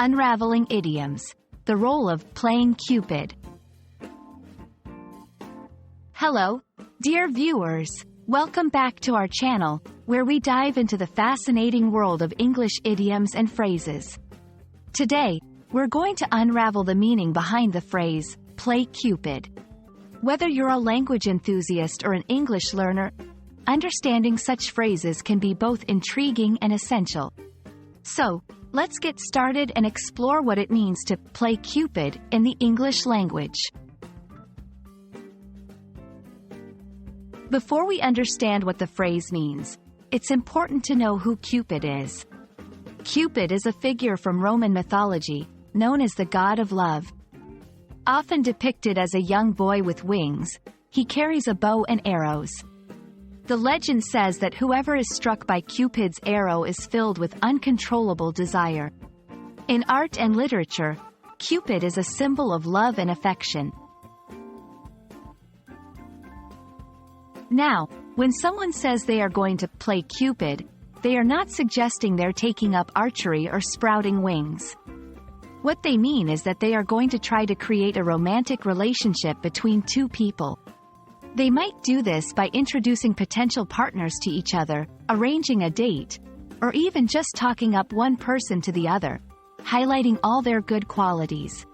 Unraveling Idioms, the role of playing Cupid. Hello, dear viewers. Welcome back to our channel, where we dive into the fascinating world of English idioms and phrases. Today, we're going to unravel the meaning behind the phrase, play Cupid. Whether you're a language enthusiast or an English learner, understanding such phrases can be both intriguing and essential. So, let's get started and explore what it means to play Cupid in the English language. Before we understand what the phrase means, it's important to know who Cupid is. Cupid is a figure from Roman mythology, known as the god of love. Often depicted as a young boy with wings, he carries a bow and arrows. The legend says that whoever is struck by Cupid's arrow is filled with uncontrollable desire. In art and literature, Cupid is a symbol of love and affection. Now, when someone says they are going to play Cupid, they are not suggesting they're taking up archery or sprouting wings. What they mean is that they are going to try to create a romantic relationship between two people. They might do this by introducing potential partners to each other, arranging a date, or even just talking up one person to the other, highlighting all their good qualities.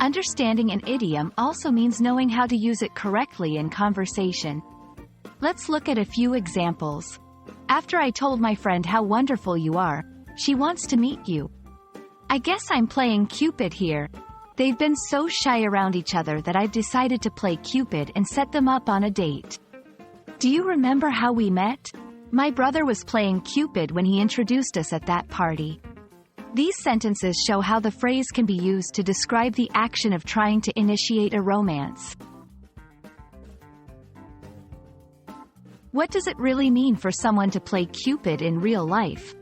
Understanding an idiom also means knowing how to use it correctly in conversation. Let's look at a few examples. After I told my friend how wonderful you are, she wants to meet you. I guess I'm playing Cupid here. They've been so shy around each other that I've decided to play Cupid and set them up on a date. Do you remember how we met? My brother was playing Cupid when he introduced us at that party. These sentences show how the phrase can be used to describe the action of trying to initiate a romance. What does it really mean for someone to play Cupid in real life?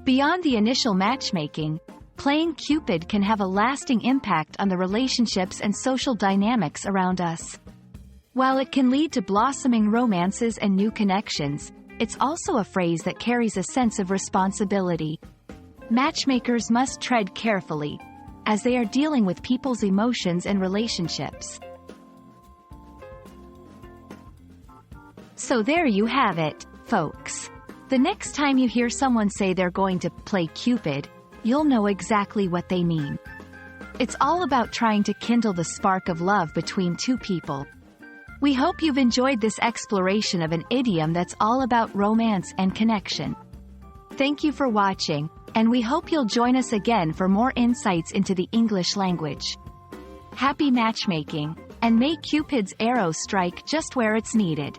Beyond the initial matchmaking, playing Cupid can have a lasting impact on the relationships and social dynamics around us. While it can lead to blossoming romances and new connections, it's also a phrase that carries a sense of responsibility. Matchmakers must tread carefully, as they are dealing with people's emotions and relationships. So there you have it, folks. The next time you hear someone say they're going to play Cupid, you'll know exactly what they mean. It's all about trying to kindle the spark of love between two people. We hope you've enjoyed this exploration of an idiom that's all about romance and connection. Thank you for watching, and we hope you'll join us again for more insights into the English language. Happy matchmaking, and may Cupid's arrow strike just where it's needed.